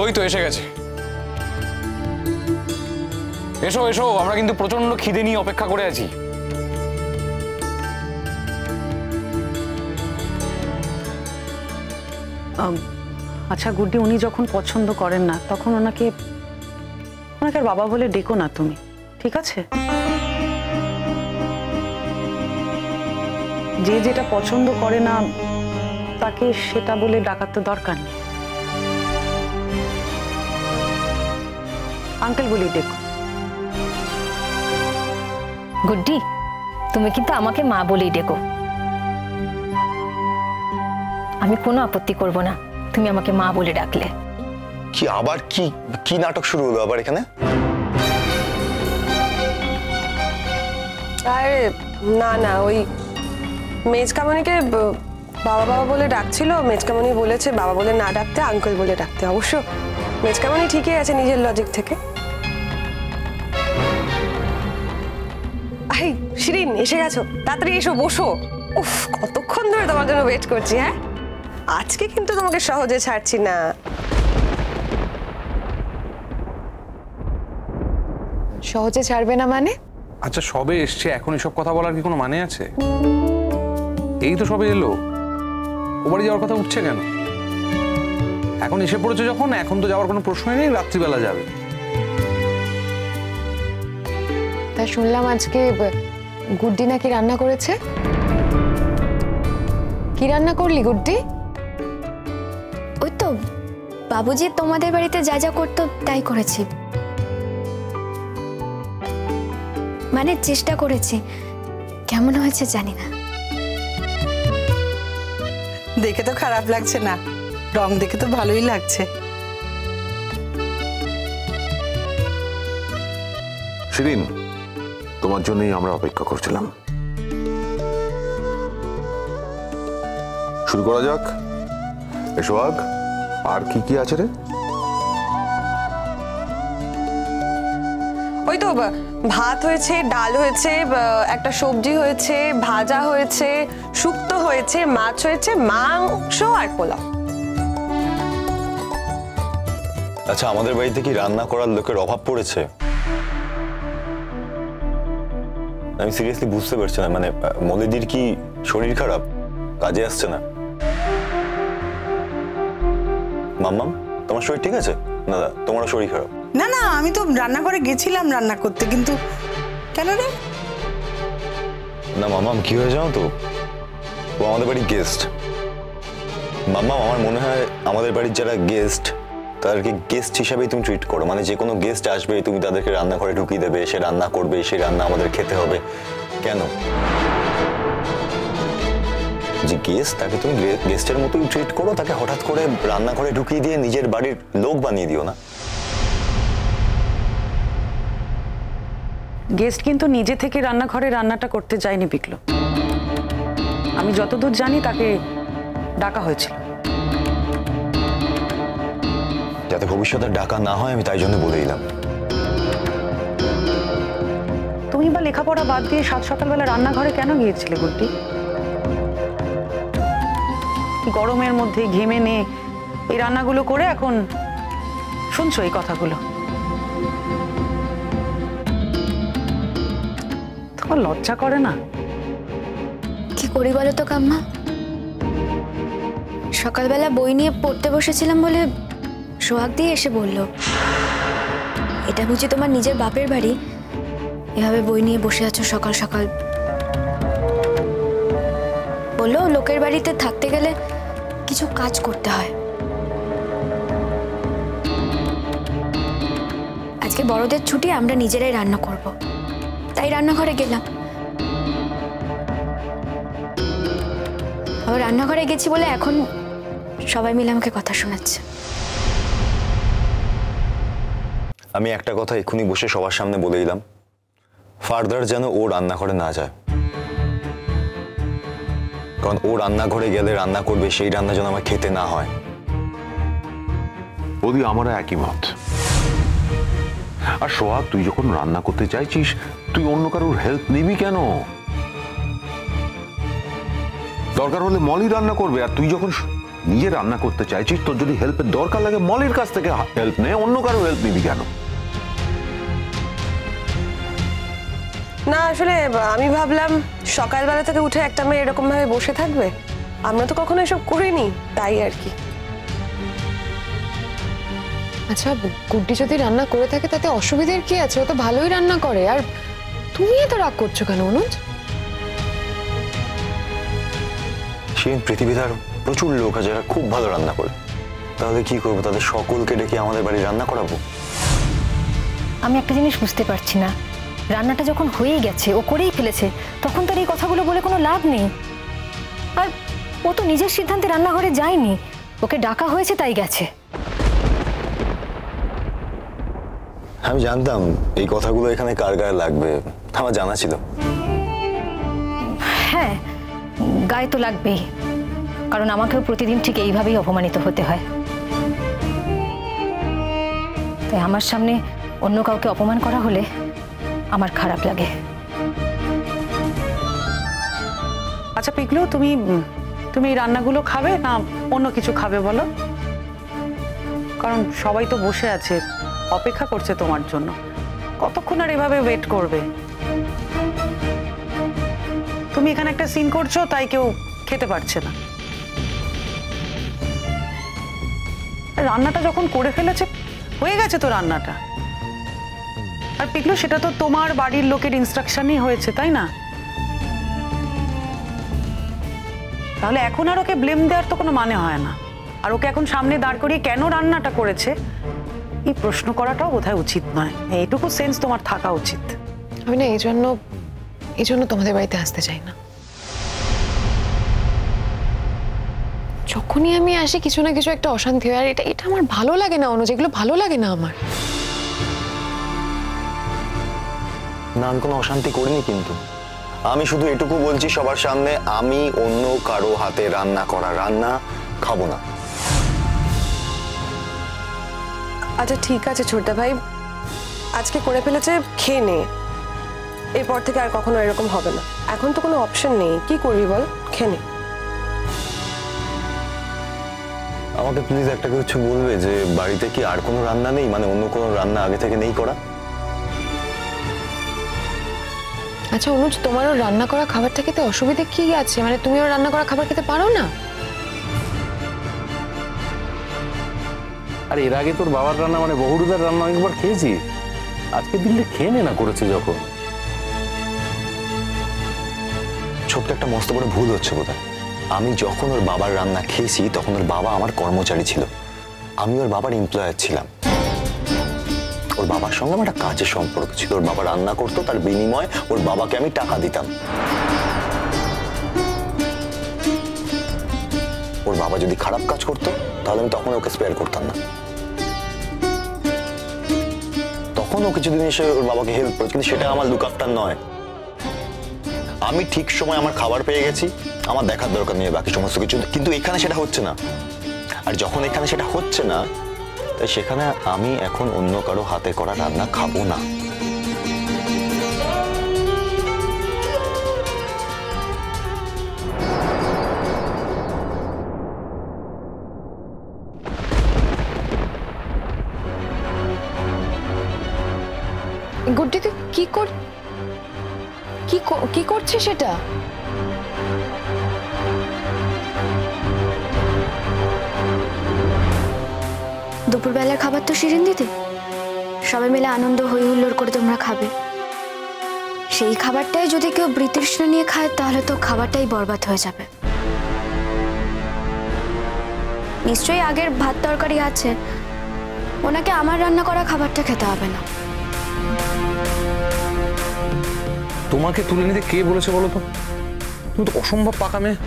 ওই তো এসে গেছে। এসো এসো, আমরা কিন্তু প্রচন্ড খিদে নিয়ে অপেক্ষা করে আছি। আচ্ছা গুড্ডি, উনি যখন পছন্দ করেন না তখন ওনাকে আর বাবা বলে ডেকো না তুমি, ঠিক আছে? যে যেটা পছন্দ করে না তাকে সেটা বলে ডাকার তো দরকার নেই। আঙ্কেল বলি ডেকো। গুড্ডি, তুমি কিন্তু আমাকে মা বলেই ডেকো, আমি কোনো আপত্তি করব না তুমি আমাকে মা বলে ডাকলে। কি আবার কি কি নাটক শুরু হলো আবার এখানে? আরে না না, ওই মেজকামণিকে বাবা বাবা বলে ডাকছিল। মেজকামণি বলেছে বাবা বলে না ডাকতে, আঙ্কেল বলে ডাকতে। অবশ্য মেজকামণি ঠিকই আছে নিজের লজিক থেকে। আরে শিরিন, এসে গেছো, তাড়াতাড়ি এসো, বসো। উফ, কতক্ষণ ধরে তোমার জন্য ওয়েট করছি। হ্যাঁ, আজকে কিন্তু তোমাকে সহজে ছাড়ছি না। সহজে ছাড়বে না মানে? আচ্ছা সবে এসছে, এখন এসব কথা বলার কি কোনো মানে আছে? এই তো সবে এলো, ও বাড়ি যাওয়ার কথা উঠছে কেন? এখন এসে পড়েছে যখন, এখন তো যাওয়ার কোনো প্রশ্নই নেই, রাত্রিবেলা যাবে। তা শুনলাম আজকে গুড্ডি নাকি রান্না করেছে। কি রান্না করলি গুড্ডি? ওই তো বাবুজি তোমাদের বাড়িতে যা যা করতো তাই করেছি, মানে চেষ্টা করেছি। কেমন হয়েছে জানি না। দেখে তো খারাপ লাগছে না, রং দেখে তো ভালোই লাগছে। শিরিন, তোমার জন্যই আমরা অপেক্ষা করছিলাম। শুরু করা যাক। এসো আগ, আর কি কি আছে রে? ওই তো ভাত হয়েছে, ডাল হয়েছে, একটা সবজি হয়েছে, ভাজা হয়েছে, শুক্তো হয়েছে, মাছ হয়েছে, মাংস আর পোলাও। আচ্ছা, আমাদের বাড়িতে কি রান্না করার লোকের অভাব পড়েছে? আমি সিরিয়াসলি বুঝতে পারছি না। মানে মলিদির কি শরীর খারাপ, কাজে আসছে না? মাম্মাম, তোমার শরীর ঠিক আছে? না দা, তোমারও শরীর খারাপ? না না, আমি তো রান্নাঘরে গেছিলাম রান্না করতে, কিন্তু কেন রে? না মাম্মাম, কি হয়ে যাও তো, ও আমাদের বাড়ির গেস্ট। মাম্মাম, আমার মনে হয় আমাদের বাড়ির যারা গেস্ট তাদেরকে গেস্ট হিসাবেই তুমি ট্রিট করো। মানে যে কোনো গেস্ট আসবে তুমি তাদেরকে রান্নাঘরে ঢুকিয়ে দেবে, সে রান্না করবে, সেই রান্না আমাদের খেতে হবে। কেন? যে গেস্ট তাকে তুমি গেস্টের মতোই ট্রিট করো, তাকে হঠাৎ করে রান্নাঘরে ঢুকিয়ে দিয়ে নিজের বাড়ির লোক বানিয়ে দিও না। গেস্ট কিন্তু নিজে থেকে রান্নাঘরে রান্নাটা করতে যায়নি বিকলো। আমি যতদূর জানি তাকে ডাকা হয়েছিল। যাতে ভবিষ্যতে ডাকা না হয় আমি তাই জন্য বলে দিলাম। তুমি বা লেখাপড়া বাদ দিয়ে সাত সকালবেলা রান্নাঘরে কেন গিয়েছিলে গুড্ডি? গরমের মধ্যে ঘেমে নে এই রান্নাগুলো করে এখন শুনছো এই কথাগুলো? তোমার লজ্জা করে না? কি করি বলো তো কাম্মা, সকালবেলা বই নিয়ে পড়তে বসেছিলাম বলে সোহাগ দিয়ে এসে বলল, এটা বুঝি তোমার নিজের বাপের বাড়ি, এভাবে বই নিয়ে বসে আছো সকাল সকাল। বললো লোকের বাড়িতে থাকতে গেলে কিছু কাজ করতে হয়। আজকে বড়দের ছুটি, আমরা নিজেরাই রান্না করব, তাই রান্নাঘরে গেলাম। আবার রান্নাঘরে গেছি বলে এখন সবাই মিলে আমাকে কথা শোনাচ্ছে। আমি একটা কথা এক্ষুনি বসে সবার সামনে বলে দিলাম, ফার্দার যেন ও রান্নাঘরে না যায়। কারণ ও রান্নাঘরে গেলে রান্না করবে, সেই রান্না যেন আমার খেতে না হয়। ওদি আমরা একই মত। আর সোহাগ, তুই যখন রান্না করতে চাইছিস তুই অন্য কারোর হেল্প নিবি কেন? দরকার হলে মলি রান্না করবে, আর তুই যখন নিজে রান্না করতে চাইছিস, তোর যদি হেল্পের দরকার লাগে মলের কাছ থেকে হেল্প নে, অন্য কারো হেল্প নিবি কেন? না আসলে আমি ভাবলাম সকালবেলা থেকে উঠে একটা মেয়ে এরকম ভাবে বসে থাকবে, আমরা তো কখনো এসব করিনি, তাই আর কি। আচ্ছা গুড্ডি যদি রান্না করে থাকে তাতে অসুবিধার কি আছে? ও তো ভালোই রান্না করে। আর তুমি এত রাগ করছো কেন অনুজ? সেই পৃথিবীতে আর প্রচুর লোক আছে যারা খুব ভালো রান্না করে, তাহলে কি করবো? তাদের সকলকে ডেকে আমাদের বাড়ি রান্না করাবো? আমি একটা জিনিস বুঝতে পারছি না, রান্নাটা যখন হয়েই গেছে, ও করেই ফেলেছে, তখন তার এই কথাগুলো বলে কোনো লাভ নেই। আর ও তো নিজের সিদ্ধান্তে রান্নাঘরে যায়নি, ওকে ডাকা হয়েছে তাই গেছে। আমি জানতাম এই কথাগুলো এখানে কার গায়ে লাগবে, আমার জানা ছিল। হ্যাঁ, গায়ে তো লাগবেই, কারণ আমাকেও প্রতিদিন ঠিক এইভাবেই অপমানিত হতে হয়। তাই আমার সামনে অন্য কাউকে অপমান করা হলে আমার খারাপ লাগে। আচ্ছা পিকলু, তুমি এই রান্নাগুলো খাবে না অন্য কিছু খাবে বলো? কারণ সবাই তো বসে আছে, অপেক্ষা করছে তোমার জন্য। কতক্ষণ আর এভাবে ওয়েট করবে? তুমি এখানে একটা সিন করছো তাই কেউ খেতে পারছে না। রান্নাটা যখন করে ফেলেছে, হয়ে গেছে তো রান্নাটা। আর পিকলু, সেটা তো তোমার বাড়ির লোকের ইনস্ট্রাকশনই হয়েছে, তাই না? তাহলে এখন আর ওকে ব্লেম দেওয়ার তো কোনো মানে হয় না। আর ওকে এখন সামনে দাঁড় করিয়ে কেন রান্নাটা করেছে এই প্রশ্ন করাটাও বোধহয় উচিত নয়। এইটুকু সেন্স তোমার থাকা উচিত। আমি না এই জন্য তোমাদের বাড়িতে আসতে চাই না। যখনই আমি আসি কিছু না কিছু একটা অশান্তি হয়, আর এটা আমার ভালো লাগে না অনুজ, এগুলো ভালো লাগে না আমার। না, আমি কোনো অশান্তি করিনি, কিন্তু আমি শুধু এটুকু বলছি সবার সামনে, আমি অন্য কারো হাতে রান্না করা রান্না খাবো না। আচ্ছা ঠিক আছে ছোটদা ভাই, আজকে করে ফেলেছে, খেয়ে নে। এরপর থেকে আর কখনো এরকম হবে না। এখন তো কোনো অপশন নেই, কি করবি বল, খেয়ে নে। আমাকে প্লিজ একটা কিছু বলবে যে বাড়িতে কি আর কোনো রান্না নেই, মানে অন্য কোনো রান্না আগে থেকে নেই করা? আচ্ছা অনুজ, তোমারও রান্না করা খাবারটা খেতে অসুবিধা কি আছে? মানে তুমিও রান্না করা খাবার খেতে পারো না? আর এর আগে তোর বাবার রান্না মানে বহুরুদার রান্না অনেকবার খেয়েছি, আজকে দিল্লি খেয়ে নে না করেছে যখন। ছোট্ট একটা মস্ত বড় ভুল হচ্ছে বোধহয়। আমি যখন ওর বাবার রান্না খেয়েছি তখন ওর বাবা আমার কর্মচারী ছিল, আমি ওর বাবার এমপ্লয়ার ছিলাম। ওর বাবার সঙ্গে আমার একটা কাজের সম্পর্ক ছিল। ওর বাবা রান্না করতো, তার বিনিময়ে ওর বাবাকে আমি টাকা দিতাম। ওর বাবা যদি খারাপ কাজ করতো তাহলে আমি তখন ওকে স্পেয়ার করতাম না। তখন ও কিছুদিন এসে ওর বাবাকে হেল্প করেছে, কিন্তু সেটা আমার লুক আফটার নয়। আমি ঠিক সময় আমার খাবার পেয়ে গেছি, আমার দেখার দরকার নেই বাকি সমস্ত কিছু। কিন্তু এখানে সেটা হচ্ছে না, আর যখন এখানে সেটা হচ্ছে না, তাই সেখানে আমি এখন অন্য কারো হাতে করা রান্না খাবো না। গুড্ডি তুই কি করছিস সেটা? দুপুরবেলার খাবার তো শিরিন দিদি, সবাই মিলে আনন্দ হই হুল্লোড় করে তোমরা খাবে। সেই খাবারটাই যদি কেউ বৃতৃষ্ণা নিয়ে খায় তাহলে তো খাবারটাই বরবাদ হয়ে যাবে। নিশ্চয়ই আগের ভাত তরকারি আছে, ওনাকে আমার রান্না করা খাবারটা খেতে হবে না। তোমাকে তুলে নিতে কে বলেছে বলো তো? তুমি তো অসম্ভব পাকা মেয়ে।